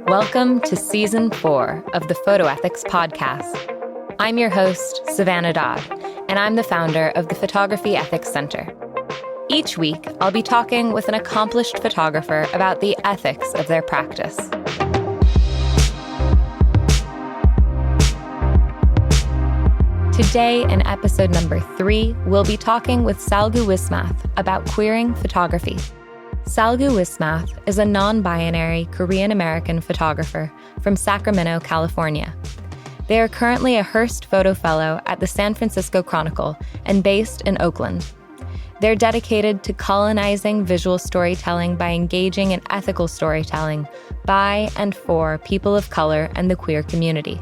Welcome to Season 4 of the Photo Ethics Podcast. I'm your host, Savannah Dodd, and I'm the founder of the Photography Ethics Center. Each week, I'll be talking with an accomplished photographer about the ethics of their practice. Today, in episode number 3, we'll be talking with Salgu Wissmath about queering photography. Salgu Wissmath is a non-binary Korean-American photographer from Sacramento, California. They are currently a Hearst Photo Fellow at the San Francisco Chronicle and based in Oakland. They're dedicated to colonizing visual storytelling by engaging in ethical storytelling by and for people of color and the queer community.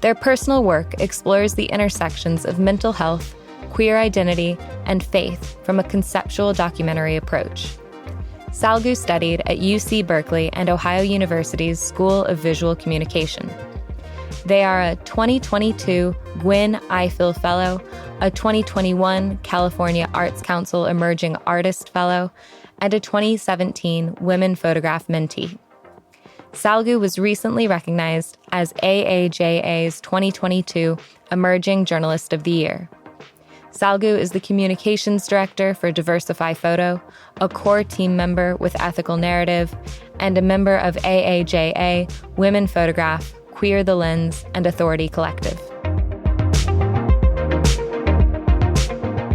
Their personal work explores the intersections of mental health, queer identity, and faith from a conceptual documentary approach. Salgu studied at UC Berkeley and Ohio University's School of Visual Communication. They are a 2022 Gwynne Ifill Fellow, a 2021 California Arts Council Emerging Artist Fellow, and a 2017 Women Photograph Mentee. Salgu was recently recognized as AAJA's 2022 Emerging Journalist of the Year. Salgu is the communications director for Diversify Photo, a core team member with Ethical Narrative, and a member of AAJA, Women Photograph, Queer the Lens, and Authority Collective.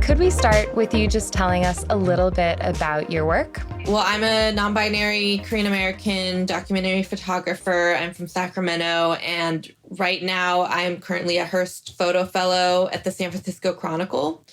Could we start with you just telling us a little bit about your work? Well, I'm a non-binary Korean-American documentary photographer. I'm from Sacramento, and right now I'm currently a Hearst Photo Fellow at the San Francisco Chronicle,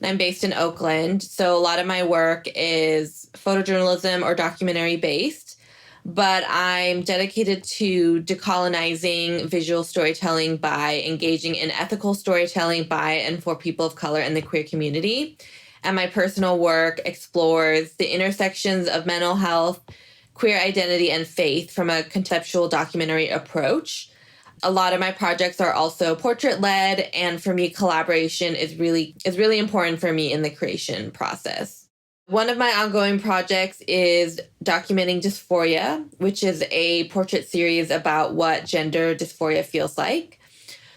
and I'm based in Oakland. So a lot of my work is photojournalism or documentary-based, but I'm dedicated to decolonizing visual storytelling by engaging in ethical storytelling by and for people of color and the queer community. And my personal work explores the intersections of mental health, queer identity, and faith from a conceptual documentary approach. A lot of my projects are also portrait-led, and for me, collaboration is really important for me in the creation process. One of my ongoing projects is documenting dysphoria, which is a portrait series about what gender dysphoria feels like.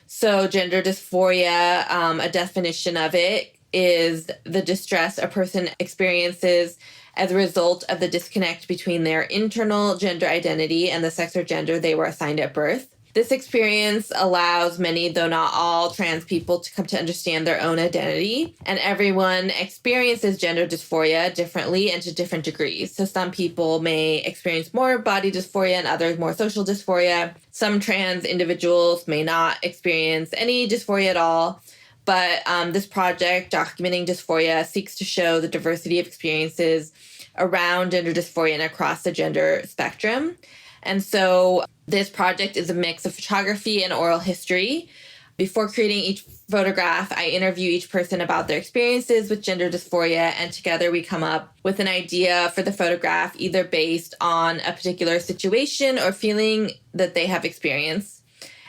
So gender dysphoria, a definition of it, is the distress a person experiences as a result of the disconnect between their internal gender identity and the sex or gender they were assigned at birth. This experience allows many, though not all, trans people to come to understand their own identity, and everyone experiences gender dysphoria differently and to different degrees. So some people may experience more body dysphoria and others more social dysphoria. Some trans individuals may not experience any dysphoria at all. But this project, Documenting Dysphoria, seeks to show the diversity of experiences around gender dysphoria and across the gender spectrum. And so this project is a mix of photography and oral history. Before creating each photograph, I interview each person about their experiences with gender dysphoria, and together we come up with an idea for the photograph, either based on a particular situation or feeling that they have experienced.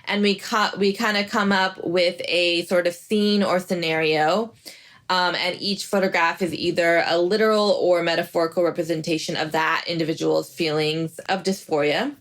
And we kind of come up with a sort of scene or scenario, and each photograph is either a literal or metaphorical representation of that individual's feelings of dysphoria.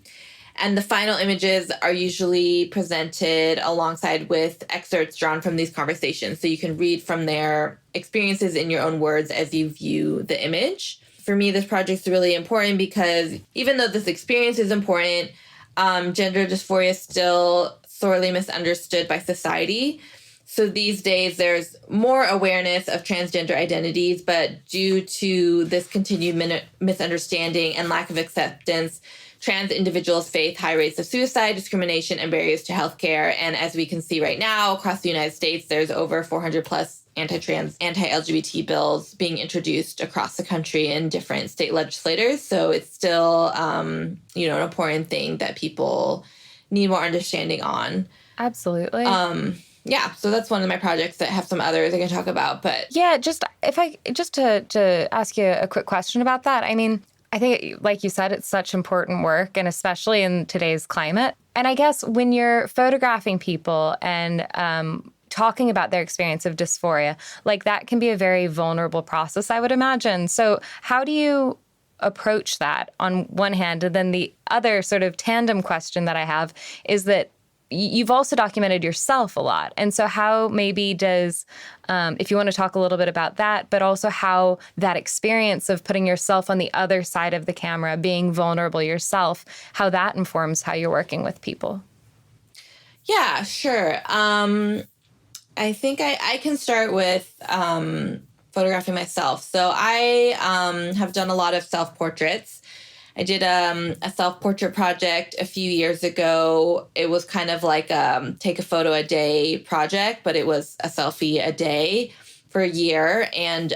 And the final images are usually presented alongside with excerpts drawn from these conversations, so you can read from their experiences in your own words as you view the image. For me, this project is really important because even though this experience is important, gender dysphoria is still sorely misunderstood by society. So these days, there's more awareness of transgender identities, but due to this continued misunderstanding and lack of acceptance, trans individuals face high rates of suicide, discrimination, and barriers to healthcare. And as we can see right now, across the United States, there's over 400 plus anti-trans, anti-LGBT bills being introduced across the country in different state legislators. So it's still, an important thing that people need more understanding on. Absolutely. So that's one of my projects that have some others I can talk about. But yeah, just to ask you a quick question about that. I mean, I think, like you said, it's such important work, and especially in today's climate. And I guess when you're photographing people and talking about their experience of dysphoria, like that can be a very vulnerable process, I would imagine. So how do you approach that on one hand? And then the other sort of tandem question that I have is that you've also documented yourself a lot. And so how maybe does, if you want to talk a little bit about that, but also how that experience of putting yourself on the other side of the camera, being vulnerable yourself, how that informs how you're working with people? Yeah, sure. I think I can start with photographing myself. So I have done a lot of self-portraits. I did a self-portrait project a few years ago. It was kind of like take a photo a day project, but it was a selfie a day for a year. And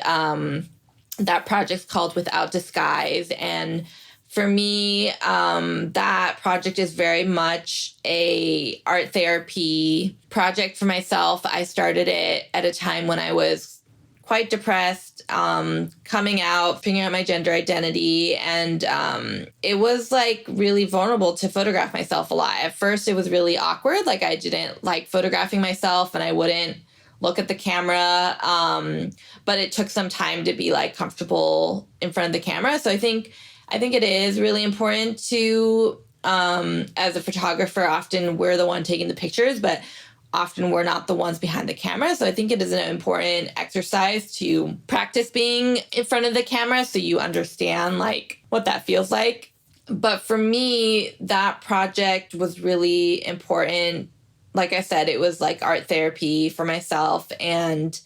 that project's called Without Disguise. And for me, that project is very much a art therapy project for myself. I started it at a time when I was quite depressed, coming out, figuring out my gender identity. And it was like really vulnerable to photograph myself a lot. At first, it was really awkward. Like I didn't like photographing myself and I wouldn't look at the camera. But it took some time to be like comfortable in front of the camera. So I think it is really important to, as a photographer, often we're the one taking the pictures, but often we're not the ones behind the camera. So I think it is an important exercise to practice being in front of the camera so you understand like what that feels like. But for me, that project was really important. Like I said, it was like art therapy for myself. And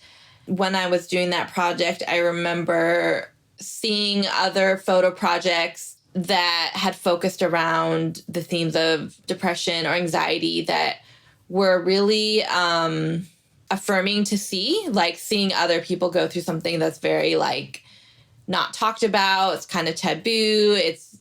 when I was doing that project, I remember seeing other photo projects that had focused around the themes of depression or anxiety that were really affirming to see, like seeing other people go through something that's very like not talked about. It's kind of taboo. It's,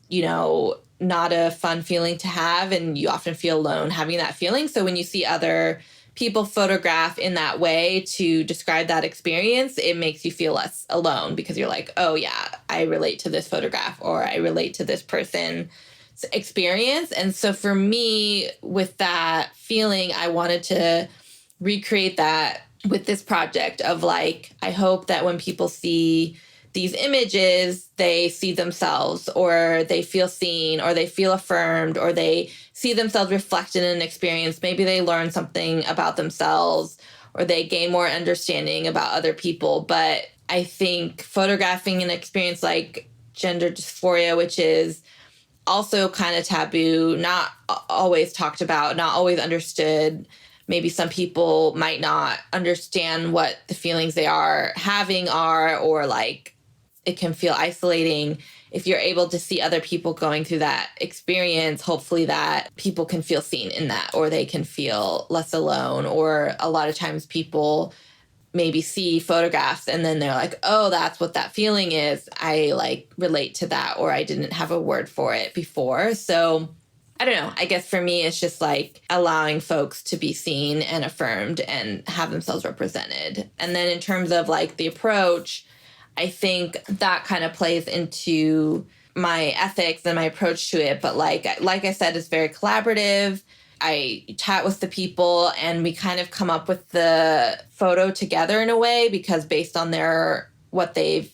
not a fun feeling to have. And you often feel alone having that feeling. So when you see other people photograph in that way to describe that experience, it makes you feel less alone because you're like, oh yeah, I relate to this photograph or I relate to this person's experience. And so for me, with that feeling, I wanted to recreate that with this project of like, I hope that when people see these images, they see themselves or they feel seen or they feel affirmed or they see themselves reflected in an experience. Maybe they learn something about themselves or they gain more understanding about other people. But I think photographing an experience like gender dysphoria, which is also kind of taboo, not always talked about, not always understood. Maybe some people might not understand what the feelings they are having are, or like it can feel isolating. If you're able to see other people going through that experience, hopefully that people can feel seen in that, or they can feel less alone. Or a lot of times people maybe see photographs and then they're like, oh, that's what that feeling is. I like relate to that, or I didn't have a word for it before. So I don't know. I guess for me, it's just like allowing folks to be seen and affirmed and have themselves represented. And then in terms of like the approach, I think that kind of plays into my ethics and my approach to it. But like I said, it's very collaborative. I chat with the people and we kind of come up with the photo together in a way, because based on what they've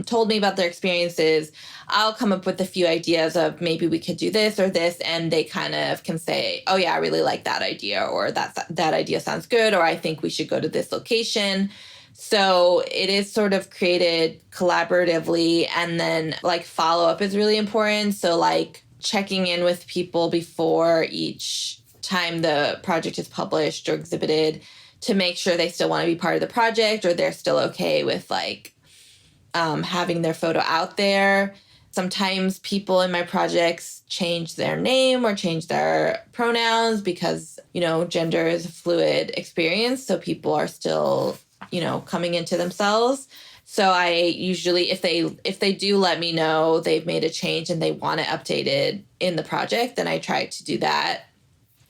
told me about their experiences, I'll come up with a few ideas of maybe we could do this or this, and they kind of can say, oh yeah, I really like that idea, or that idea sounds good, or I think we should go to this location. So it is sort of created collaboratively, and then like follow-up is really important. So like checking in with people before each time the project is published or exhibited to make sure they still want to be part of the project, or they're still okay with like having their photo out there. Sometimes people in my projects change their name or change their pronouns because, gender is a fluid experience. So people are still, coming into themselves. So I usually, if they do let me know they've made a change and they want it updated in the project, then I try to do that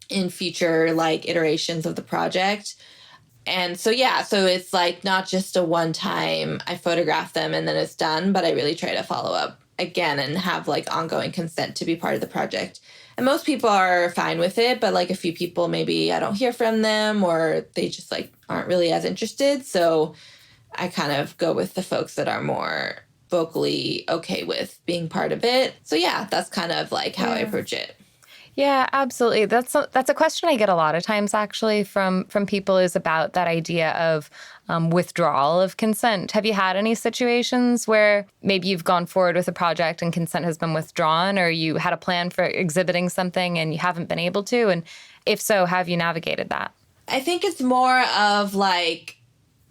in future like iterations of the project. And so, so it's like not just a one time I photograph them and then it's done, but I really try to follow up again and have like ongoing consent to be part of the project. And most people are fine with it, but like a few people, maybe I don't hear from them or they just like aren't really as interested. So I kind of go with the folks that are more vocally okay with being part of it. So yeah, that's kind of like how I approach it. Yeah, absolutely. That's a question I get a lot of times, actually, from people, is about that idea of withdrawal of consent. Have you had any situations where maybe you've gone forward with a project and consent has been withdrawn, or you had a plan for exhibiting something and you haven't been able to? And if so, how have you navigated that? I think it's more of like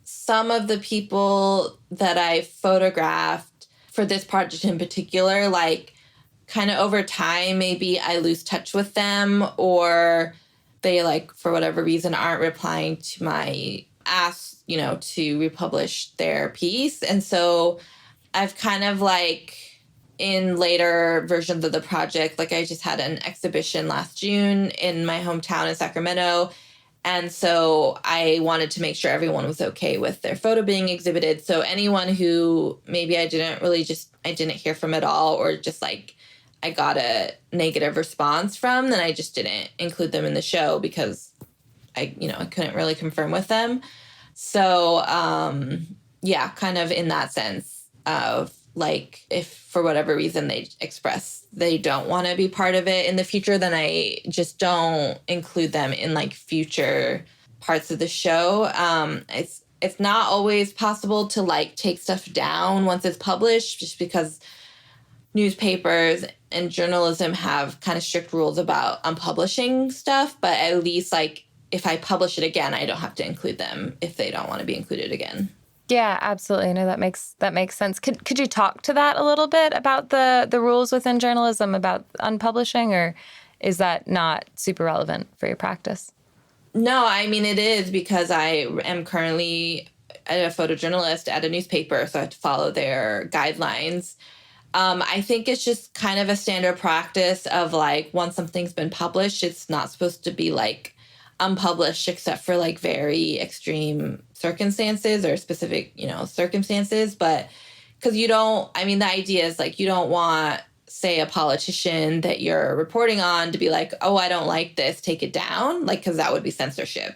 some of the people that I photographed for this project in particular, like kind of over time, maybe I lose touch with them, or they, like, for whatever reason, aren't replying to my ask, to republish their piece. And so I've kind of like, in later versions of the project, like I just had an exhibition last June in my hometown in Sacramento. And so I wanted to make sure everyone was okay with their photo being exhibited. So anyone who maybe I didn't hear from at all, or just like I got a negative response from, then I just didn't include them in the show because I couldn't really confirm with them. So, yeah, kind of in that sense of like, if for whatever reason they express they don't want to be part of it in the future, then I just don't include them in like future parts of the show. It's not always possible to like take stuff down once it's published, just because newspapers and journalism have kind of strict rules about unpublishing stuff. But at least like if I publish it again, I don't have to include them if they don't want to be included again. Yeah, absolutely. No, that makes sense. Could you talk to that a little bit about the rules within journalism about unpublishing, or is that not super relevant for your practice? No, I mean, it is, because I am currently a photojournalist at a newspaper, so I have to follow their guidelines. I think it's just kind of a standard practice of like, once something's been published, it's not supposed to be like unpublished except for like very extreme circumstances or specific, circumstances. But because the idea is like, you don't want, say, a politician that you're reporting on to be like, oh, I don't like this, take it down, like, because that would be censorship.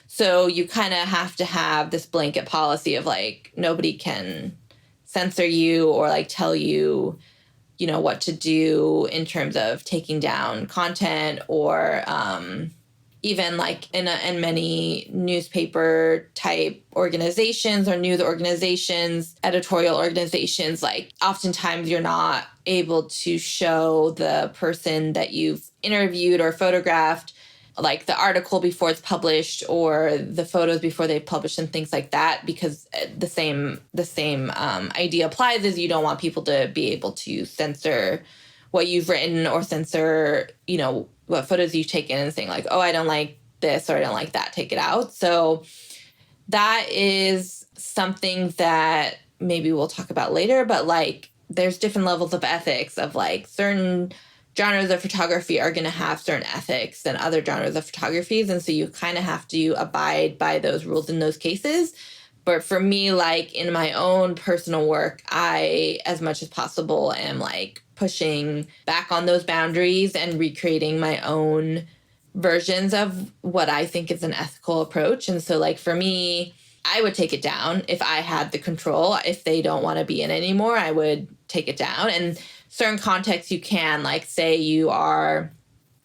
So you kind of have to have this blanket policy of like, nobody can censor you or like tell you, what to do in terms of taking down content, or even like in many newspaper type organizations or news organizations, editorial organizations, like oftentimes you're not able to show the person that you've interviewed or photographed like the article before it's published or the photos before they've published and things like that, because the same idea applies, is you don't want people to be able to censor what you've written or censor, what photos you've taken, and saying like, oh, I don't like this or I don't like that, take it out. So that is something that maybe we'll talk about later, but like there's different levels of ethics of like certain genres of photography are going to have certain ethics than other genres of photographies. And so you kind of have to abide by those rules in those cases. But for me, like in my own personal work, I, as much as possible, am like pushing back on those boundaries and recreating my own versions of what I think is an ethical approach. And so like for me, I would take it down if I had the control. If they don't want to be in anymore, I would take it down. And certain contexts you can, like say you are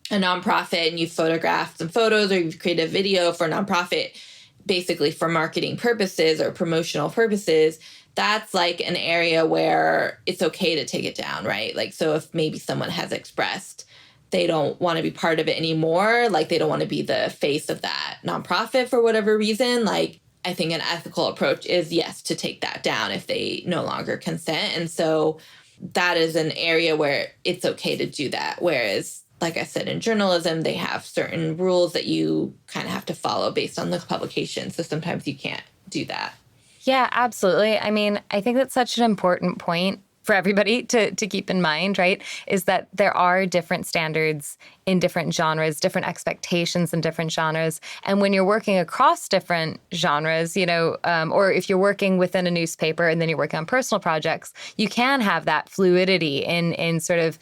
a nonprofit and you photographed some photos or you've created a video for a nonprofit, basically for marketing purposes or promotional purposes, that's like an area where it's okay to take it down, right? Like, so if maybe someone has expressed they don't want to be part of it anymore, like they don't want to be the face of that nonprofit for whatever reason, like I think an ethical approach is, yes, to take that down if they no longer consent. And so that is an area where it's okay to do that. Whereas, like I said, in journalism, they have certain rules that you kind of have to follow based on the publication. So sometimes you can't do that. Yeah, absolutely. I mean, I think that's such an important point for everybody to keep in mind, right, is that there are different standards in different genres, different expectations in different genres. And when you're working across different genres, or if you're working within a newspaper and then you're working on personal projects, you can have that fluidity in sort of,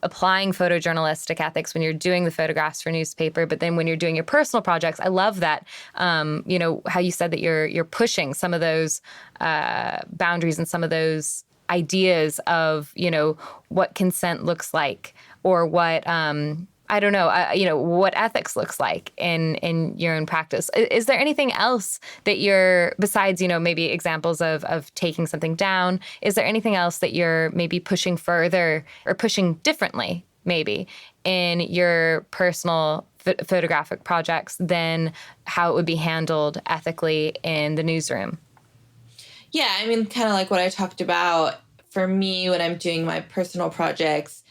applying photojournalistic ethics when you're doing the photographs for newspaper. But then when you're doing your personal projects, I love that, how you said that you're pushing some of those boundaries and some of those ideas of, what consent looks like, or what, I don't know, what ethics looks like in your own practice. Is there anything else that you're, besides, maybe examples of taking something down, is there anything else that you're maybe pushing further or pushing differently, maybe, in your personal photographic projects than how it would be handled ethically in the newsroom? Yeah, I mean, kind of like what I talked about. For me, when I'm doing my personal projects,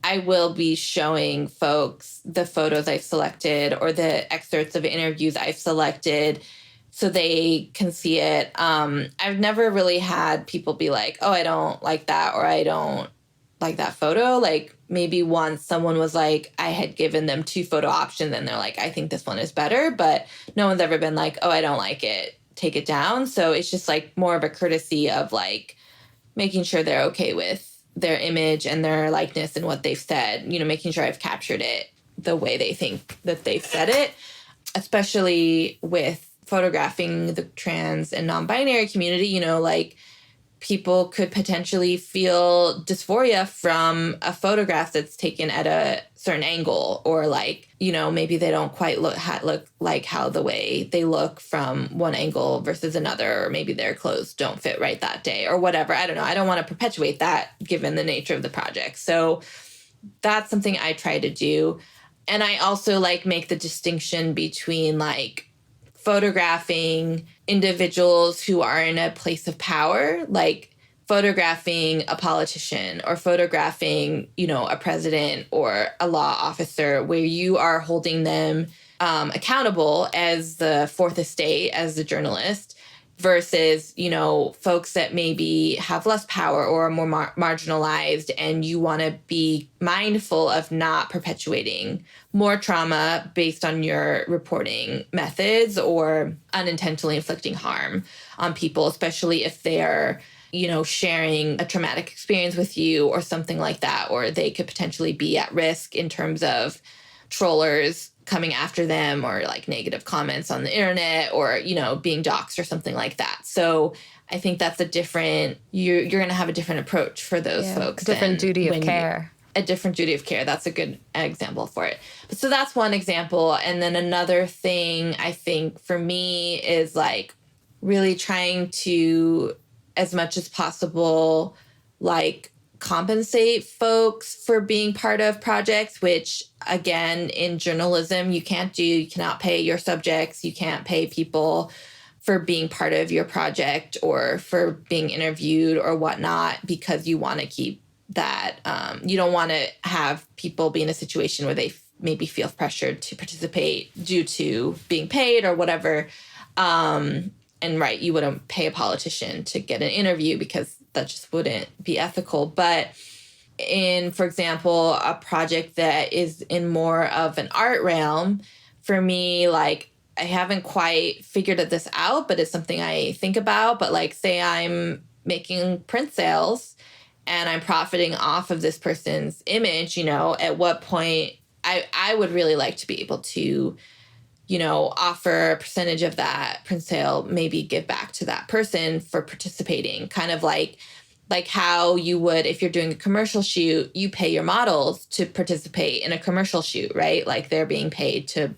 I will be showing folks the photos I've selected or the excerpts of interviews I've selected so they can see it. I've never really had people be like, oh, I don't like that, or I don't like that photo. Like maybe once someone was like, I had given them 2 photo options and they're like, I think this one is better, but no one's ever been like, oh, I don't like it, take it down. So it's just like more of a courtesy of like making sure they're okay with their image and their likeness and what they've said, making sure I've captured it the way they think that they've said it, especially with photographing the trans and non-binary community, like people could potentially feel dysphoria from a photograph that's taken at a certain angle, or like, maybe they don't quite look like how the way they look from one angle versus another, or maybe their clothes don't fit right that day or whatever. I don't know. I don't want to perpetuate that given the nature of the project. So that's something I try to do. And I also like make the distinction between like photographing individuals who are in a place of power, like photographing a politician or photographing, a president or a law officer, where you are holding them accountable as the fourth estate, as the journalist, versus, folks that maybe have less power or are more marginalized, and you want to be mindful of not perpetuating more trauma based on your reporting methods or unintentionally inflicting harm on people, especially if they're, sharing a traumatic experience with you or something like that, or they could potentially be at risk in terms of trollers coming after them, or like negative comments on the internet, or, being doxxed or something like that. So I think that's you're going to have a different approach for those folks. Different duty of care. A different duty of care. That's a good example for it. So that's one example. And then another thing I think for me is like really trying to, as much as possible, like compensate folks for being part of projects, which again, in journalism, you can't do. You cannot pay your subjects. You can't pay people for being part of your project or for being interviewed or whatnot, because you want to keep that. You don't want to have people be in a situation where they maybe feel pressured to participate due to being paid or whatever. And right, you wouldn't pay a politician to get an interview because that just wouldn't be ethical. But in, for example, a project that is in more of an art realm, for me, like, I haven't quite figured this out, but it's something I think about. But like, say I'm making print sales and I'm profiting off of this person's image, at what point I would really like to be able to, offer a percentage of that print sale, maybe give back to that person for participating, kind of like how you would, if you're doing a commercial shoot, you pay your models to participate in a commercial shoot, right? Like they're being paid to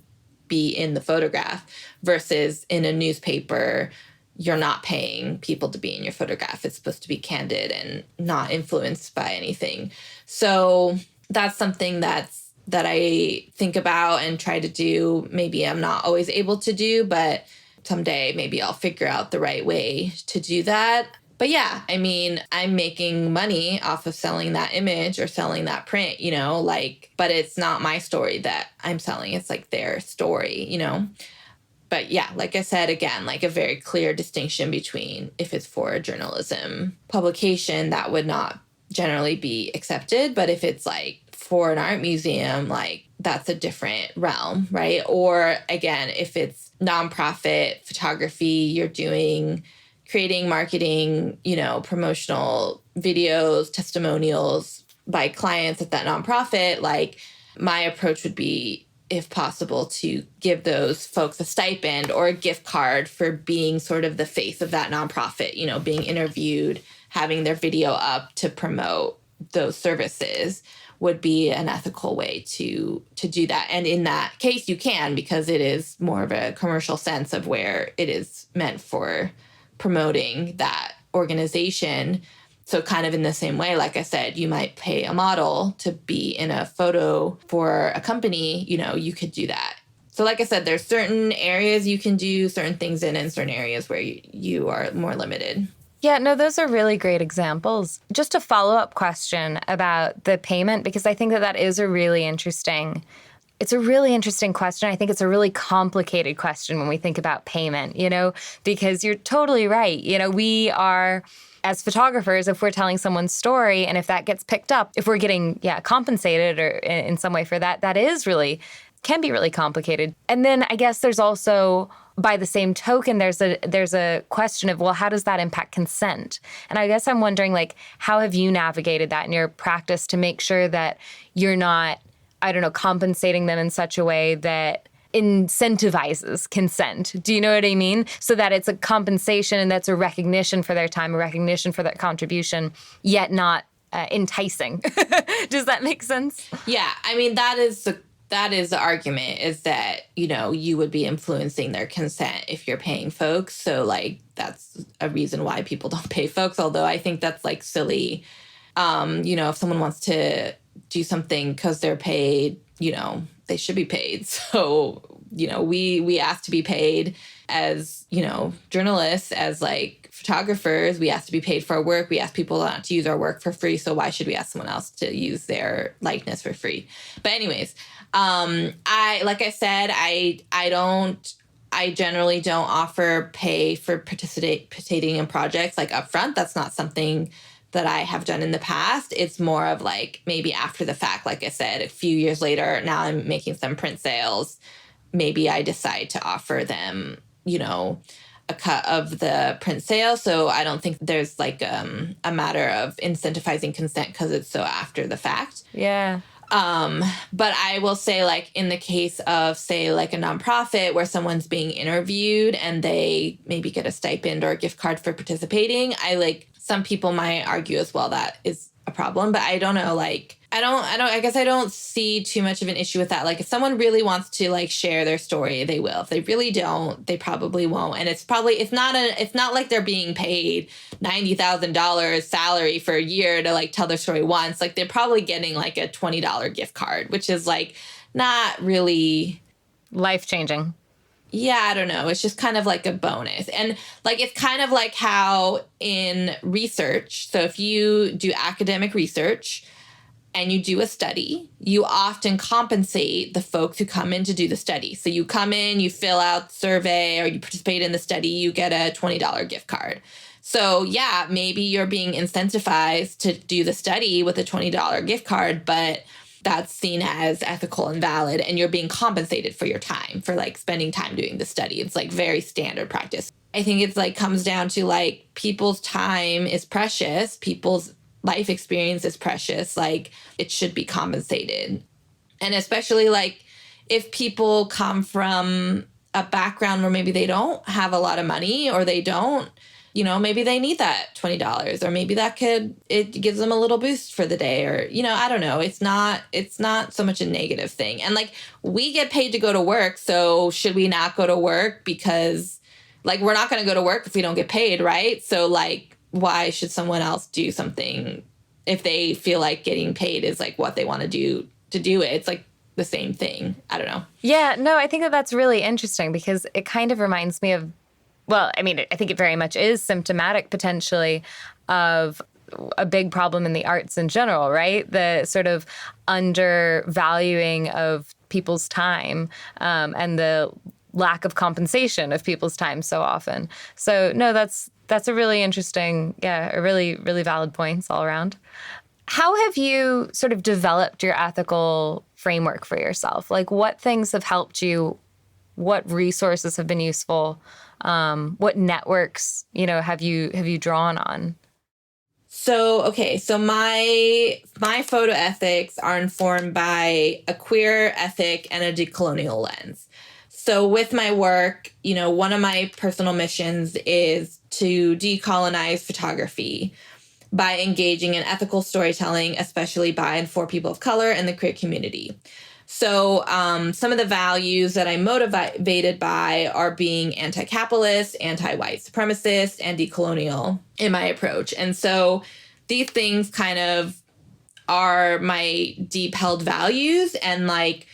be in the photograph, versus in a newspaper, you're not paying people to be in your photograph. It's supposed to be candid and not influenced by anything. So that's something that I think about and try to do. Maybe I'm not always able to do, but someday maybe I'll figure out the right way to do that. But yeah, I mean, I'm making money off of selling that image or selling that print, but it's not my story that I'm selling. It's like their story, But yeah, like I said, again, like a very clear distinction between, if it's for a journalism publication, that would not generally be accepted. But if it's like for an art museum, like that's a different realm, right? Or again, if it's nonprofit photography, you're creating, marketing, promotional videos, testimonials by clients at that nonprofit, like my approach would be, if possible, to give those folks a stipend or a gift card for being sort of the face of that nonprofit, being interviewed having their video up to promote those services would be an ethical way to do that. And in that case, you can, because it is more of a commercial sense of where it is meant for promoting that organization. So kind of in the same way, like I said, you might pay a model to be in a photo for a company, you could do that. So like I said, there's certain areas you can do certain things in and certain areas where you are more limited. Yeah, no, those are really great examples. Just a follow-up question about the payment, because I think that is a really interesting question. I think it's a really complicated question when we think about payment, because you're totally right. We are, as photographers, if we're telling someone's story and if that gets picked up, if we're getting, compensated or in some way for that, can be really complicated. And then I guess there's also, by the same token, there's a question of, well, how does that impact consent? And I guess I'm wondering, how have you navigated that in your practice to make sure that you're not, compensating them in such a way that incentivizes consent? Do you know what I mean? So that it's a compensation and that's a recognition for their time, a recognition for that contribution, yet not enticing. Does that make sense? Yeah, I mean, that is the argument, is that, you would be influencing their consent if you're paying folks. So, that's a reason why people don't pay folks, although I think that's, silly. If someone wants to do something because they're paid, they should be paid. So, we ask to be paid as, journalists, as, photographers. We ask to be paid for our work. We ask people not to use our work for free. So why should we ask someone else to use their likeness for free? But anyways, like I said, I generally don't offer pay for participating in projects upfront. That's not something that I have done in the past. It's more of maybe after the fact. Like I said, a few years later, now I'm making some print sales. Maybe I decide to offer them, a cut of the print sale. So I don't think there's a matter of incentivizing consent because it's so after the fact. Yeah. But I will say, in the case of, say, a nonprofit where someone's being interviewed and they maybe get a stipend or a gift card for participating, some people might argue as well that is a problem, but I don't know, I guess I don't see too much of an issue with that. If someone really wants to share their story, they will. If they really don't, they probably won't. And it's not like they're being paid $90,000 salary for a year to tell their story once. They're probably getting a $20 gift card, which is not really life-changing. Yeah, I don't know. It's just kind of a bonus. And it's kind of like how in research, so if you do academic research and you do a study, you often compensate the folks who come in to do the study. So you come in, you fill out the survey, or you participate in the study, you get a $20 gift card. So yeah, maybe you're being incentivized to do the study with a $20 gift card, but that's seen as ethical and valid, and you're being compensated for your time, for spending time doing the study. It's very standard practice. I think it's comes down to people's time is precious. People's life experience is precious. It should be compensated. And especially if people come from a background where maybe they don't have a lot of money, or they don't, maybe they need that $20, or maybe it gives them a little boost for the day, or, I don't know. It's not so much a negative thing. And we get paid to go to work. So should we not go to work? Because we're not going to go to work if we don't get paid, right? So why should someone else do something if they feel getting paid is what they want to do it? It's the same thing. I don't know. Yeah, no, I think that's really interesting, because it kind of reminds me of, well, I mean, I think it very much is symptomatic potentially of a big problem in the arts in general, right? The sort of undervaluing of people's time and the lack of compensation of people's time so often. So no, that's a really interesting, a really, really valid points all around. How have you sort of developed your ethical framework for yourself? What things have helped you? What resources have been useful? What networks, have you drawn on? So my photo ethics are informed by a queer ethic and a decolonial lens. So with my work, one of my personal missions is to decolonize photography. by engaging in ethical storytelling, especially by and for people of color and the queer community. So some of the values that I'm motivated by are being anti-capitalist, anti-white supremacist, and decolonial in my approach. And so these things kind of are my deep held values. And like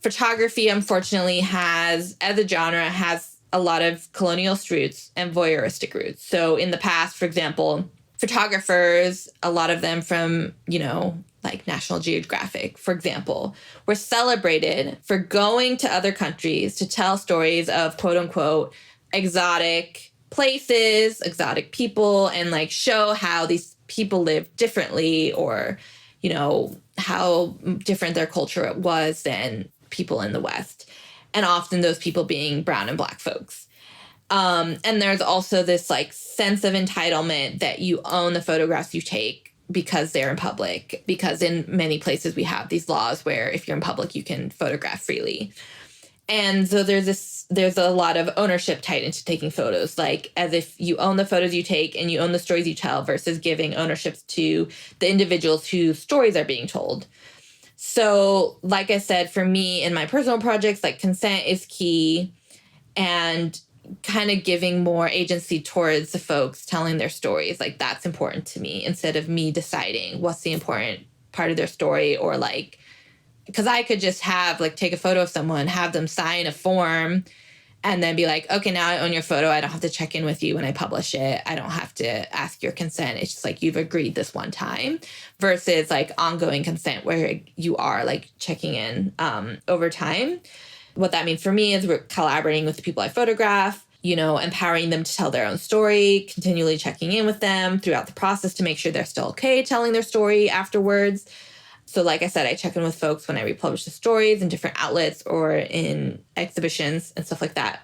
photography, unfortunately, as a genre, has a lot of colonial roots and voyeuristic roots. So in the past, for example, photographers, a lot of them from, like National Geographic, for example, were celebrated for going to other countries to tell stories of quote unquote exotic places, exotic people, and like show how these people live differently, or, how different their culture was than people in the West. And often those people being brown and Black folks. And there's also this like sense of entitlement that you own the photographs you take because they're in public, because in many places we have these laws where if you're in public, you can photograph freely. And so there's a lot of ownership tied into taking photos, like as if you own the photos you take and you own the stories you tell, versus giving ownerships to the individuals whose stories are being told. So like I said, for me in my personal projects, like consent is key, and kind of giving more agency towards the folks telling their stories. Like that's important to me, instead of me deciding what's the important part of their story, or like, because I could just take a photo of someone, have them sign a form, and then be like, okay, now I own your photo. I don't have to check in with you when I publish it. I don't have to ask your consent. It's just like, you've agreed this one time, versus like ongoing consent where you are like checking in over time. What that means for me is we're collaborating with the people I photograph, empowering them to tell their own story, continually checking in with them throughout the process to make sure they're still okay telling their story afterwards. So like I said, I check in with folks when I republish the stories in different outlets or in exhibitions and stuff like that.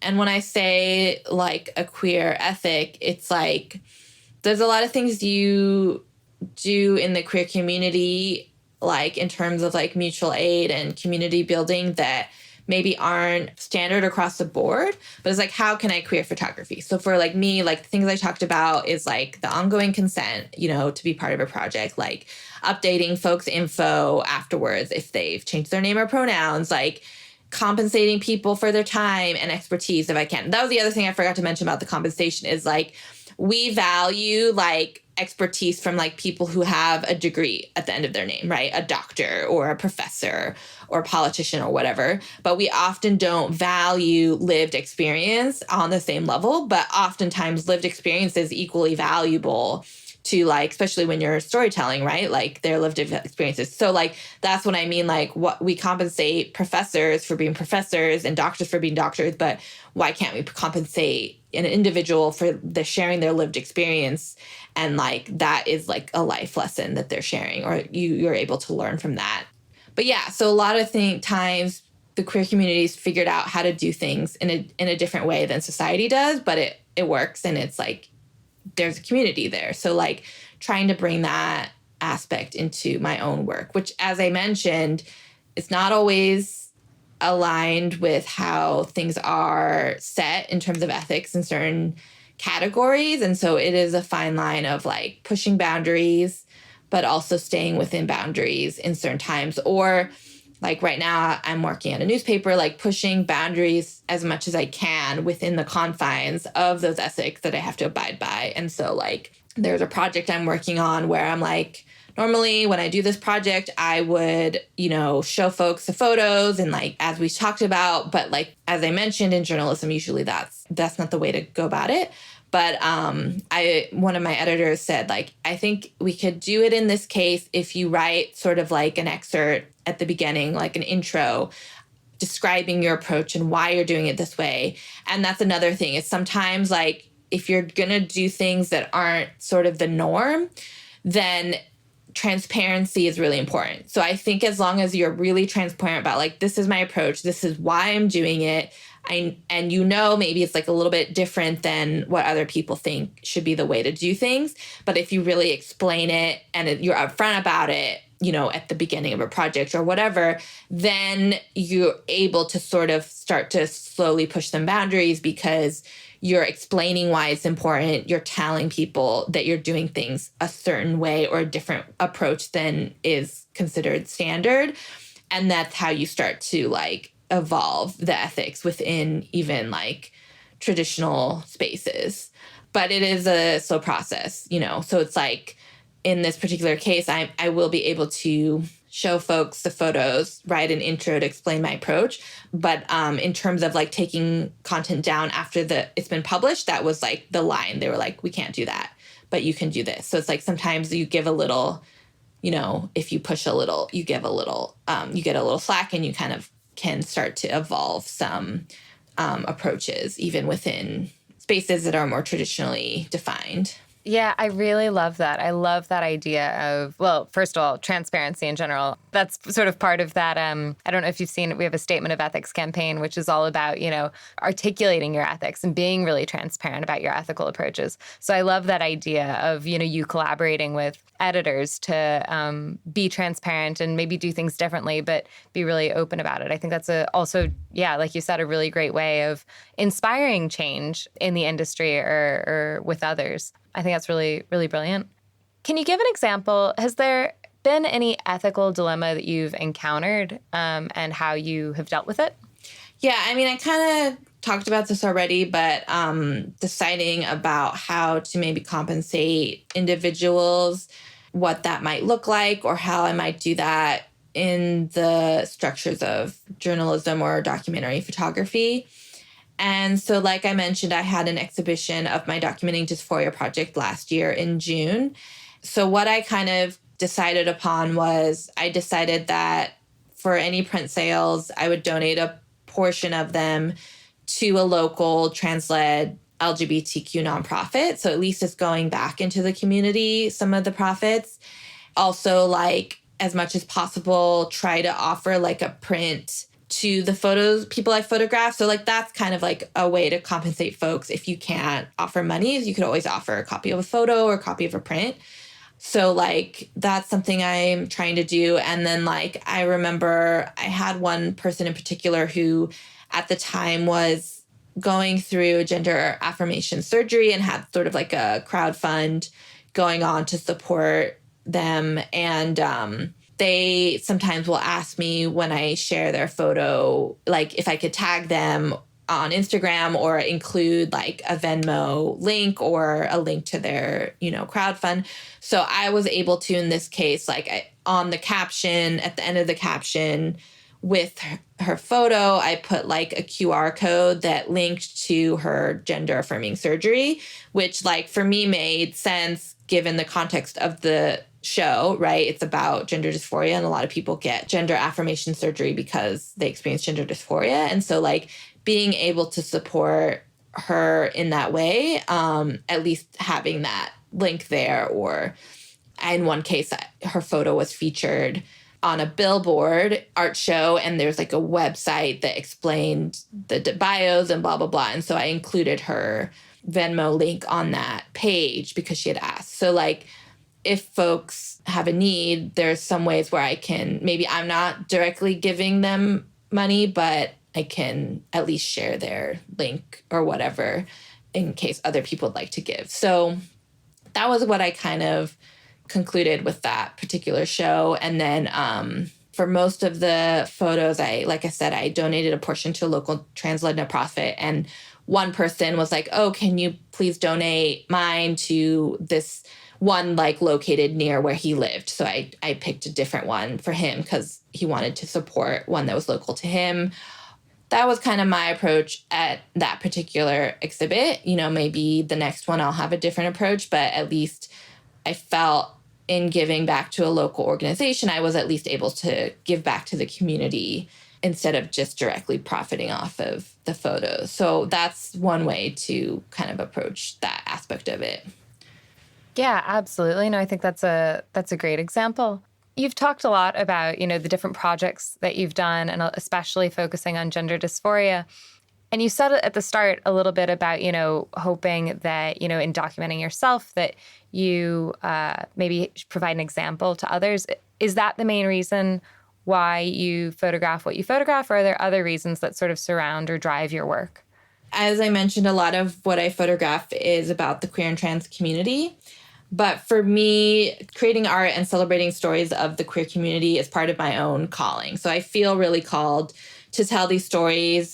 And when I say like a queer ethic, it's like there's a lot of things you do in the queer community, like in terms of like mutual aid and community building, that maybe aren't standard across the board, but it's like, how can I queer photography? So for like me, like the things I talked about is like the ongoing consent, to be part of a project, like updating folks' info afterwards if they've changed their name or pronouns, like compensating people for their time and expertise if I can. That was the other thing I forgot to mention about the compensation, is like we value like expertise from like people who have a degree at the end of their name, right? A doctor or a professor or a politician or whatever. But we often don't value lived experience on the same level, but oftentimes lived experience is equally valuable to like, especially when you're storytelling, right? Like their lived experiences. So like, that's what I mean. Like what we compensate professors for being professors and doctors for being doctors, but why can't we compensate an individual for the sharing their lived experience? And like, that is like a life lesson that they're sharing, or you're able to learn from that. But yeah, so a lot of times the queer community's figured out how to do things in a different way than society does, but it works, and it's like, there's a community there. So like trying to bring that aspect into my own work, which, as I mentioned, it's not always aligned with how things are set in terms of ethics in certain categories. And so it is a fine line of like pushing boundaries, but also staying within boundaries in certain times. Or like right now I'm working at a newspaper, like pushing boundaries as much as I can within the confines of those ethics that I have to abide by. And so like there's a project I'm working on where I'm like, normally when I do this project, I would, show folks the photos and like, as we talked about, but like, as I mentioned in journalism, usually that's not the way to go about it. But one of my editors said, like, I think we could do it in this case if you write sort of like an excerpt at the beginning, like an intro, describing your approach and why you're doing it this way. And that's another thing. It's sometimes like, if you're going to do things that aren't sort of the norm, then transparency is really important. So I think as long as you're really transparent about like, this is my approach, this is why I'm doing it, and maybe it's like a little bit different than what other people think should be the way to do things. But if you really explain it and you're upfront about it, at the beginning of a project or whatever, then you're able to sort of start to slowly push some boundaries because you're explaining why it's important. You're telling people that you're doing things a certain way or a different approach than is considered standard. And that's how you start to like evolve the ethics within even like traditional spaces. But it is a slow process, so it's like in this particular case, I will be able to show folks the photos, write an intro to explain my approach. But in terms of like taking content down after it's been published, that was like the line. They were like, we can't do that, but you can do this. So it's like sometimes you give a little, if you push a little, you give a little, you get a little slack and you kind of can start to evolve some approaches even within spaces that are more traditionally defined. Yeah, I really love that. I love that idea of, well, first of all, transparency in general. That's sort of part of that. I don't know if you've seen it. We have a statement of ethics campaign, which is all about, articulating your ethics and being really transparent about your ethical approaches. So I love that idea of, you collaborating with editors to be transparent and maybe do things differently, but be really open about it. I think that's also, like you said, a really great way of inspiring change in the industry or with others. I think that's really, really brilliant. Can you give an example? Has there been any ethical dilemma that you've encountered and how you have dealt with it? Yeah, I mean, I kind of talked about this already, but deciding about how to maybe compensate individuals, what that might look like, or how I might do that in the structures of journalism or documentary photography. And so, like I mentioned, I had an exhibition of my documenting dysphoria project last year in June. So what I kind of decided upon was I decided that for any print sales, I would donate a portion of them to a local trans-led LGBTQ nonprofit. So at least it's going back into the community, some of the profits. Also, like as much as possible, try to offer like a print to the photos, people I photograph. So like that's kind of like a way to compensate folks. If you can't offer money, you could always offer a copy of a photo or a copy of a print. So like that's something I'm trying to do. And then like I remember I had one person in particular who at the time was going through gender affirmation surgery and had sort of like a crowd fund going on to support them. And they sometimes will ask me when I share their photo, like if I could tag them on Instagram or include like a Venmo link or a link to their, crowd fund. So I was able to, in this case, on the caption, at the end of the caption with her photo, I put like a QR code that linked to her gender affirming surgery, which like for me made sense given the context of the show, right? It's about gender dysphoria, and a lot of people get gender affirmation surgery because they experience gender dysphoria. And so like being able to support her in that way, at least having that link there, or in one case, her photo was featured on a billboard art show, and there's like a website that explained the bios and blah, blah, blah. And so I included her Venmo link on that page because she had asked. So like, if folks have a need, there's some ways where I can, maybe I'm not directly giving them money, but I can at least share their link or whatever in case other people would like to give. So that was what I kind of concluded with that particular show. And then for most of the photos, like I said, I donated a portion to a local trans-led nonprofit. And one person was like, oh, can you please donate mine to this one like located near where he lived. So I picked a different one for him because he wanted to support one that was local to him. That was kind of my approach at that particular exhibit. Maybe the next one I'll have a different approach, but at least I felt in giving back to a local organization, I was at least able to give back to the community instead of just directly profiting off of the photos. So that's one way to kind of approach that aspect of it. Yeah, absolutely. No, I think that's a great example. You've talked a lot about, the different projects that you've done and especially focusing on gender dysphoria. And you said at the start a little bit about, hoping that, in documenting yourself that you maybe provide an example to others. Is that the main reason why you photograph what you photograph, or are there other reasons that sort of surround or drive your work? As I mentioned, a lot of what I photograph is about the queer and trans community. But for me, creating art and celebrating stories of the queer community is part of my own calling. So I feel really called to tell these stories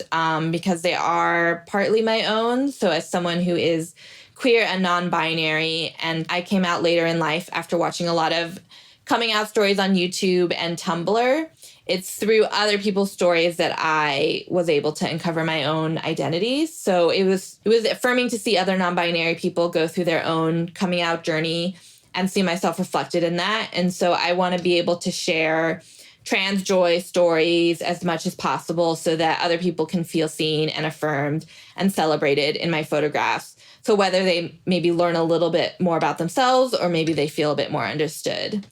because they are partly my own. So as someone who is queer and non-binary, and I came out later in life after watching a lot of coming out stories on YouTube and Tumblr, it's through other people's stories that I was able to uncover my own identity. So it was affirming to see other non-binary people go through their own coming out journey and see myself reflected in that. And so I want to be able to share trans joy stories as much as possible so that other people can feel seen and affirmed and celebrated in my photographs. So whether they maybe learn a little bit more about themselves or maybe they feel a bit more understood.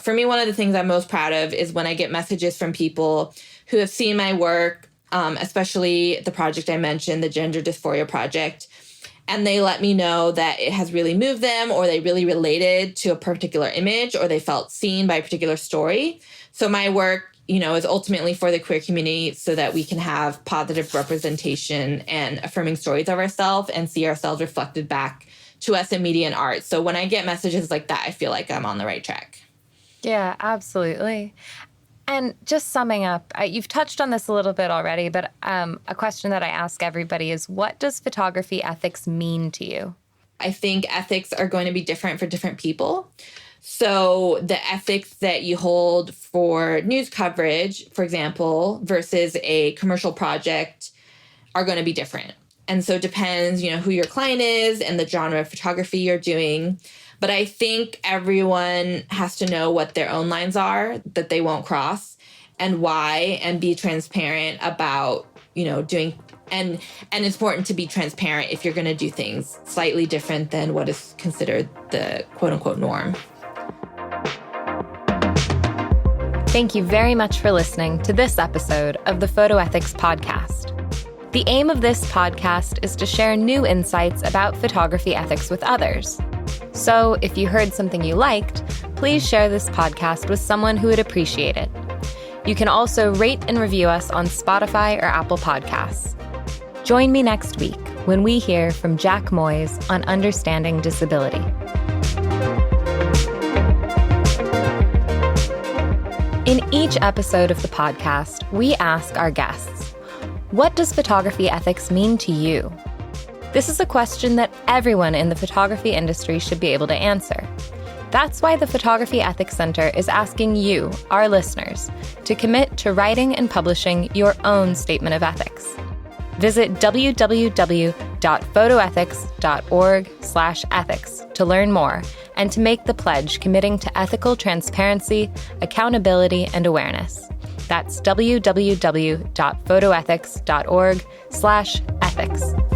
For me, one of the things I'm most proud of is when I get messages from people who have seen my work, especially the project I mentioned, the Gender Dysphoria Project, and they let me know that it has really moved them or they really related to a particular image or they felt seen by a particular story. So my work, is ultimately for the queer community so that we can have positive representation and affirming stories of ourselves and see ourselves reflected back to us in media and art. So when I get messages like that, I feel like I'm on the right track. Yeah, absolutely. And just summing up, you've touched on this a little bit already, but a question that I ask everybody is, what does photography ethics mean to you? I think ethics are going to be different for different people. So the ethics that you hold for news coverage, for example, versus a commercial project are going to be different. And so it depends, who your client is and the genre of photography you're doing. But I think everyone has to know what their own lines are that they won't cross and why, and be transparent about, doing. And it's important to be transparent if you're going to do things slightly different than what is considered the quote unquote norm. Thank you very much for listening to this episode of the Photo Ethics Podcast. The aim of this podcast is to share new insights about photography ethics with others. So if you heard something you liked, please share this podcast with someone who would appreciate it. You can also rate and review us on Spotify or Apple Podcasts. Join me next week when we hear from Jack Moyes on understanding disability. In each episode of the podcast, we ask our guests, what does photography ethics mean to you? This is a question that everyone in the photography industry should be able to answer. That's why the Photography Ethics Center is asking you, our listeners, to commit to writing and publishing your own statement of ethics. Visit www.photoethics.org/ethics to learn more and to make the pledge committing to ethical transparency, accountability, and awareness. That's www.photoethics.org/ethics.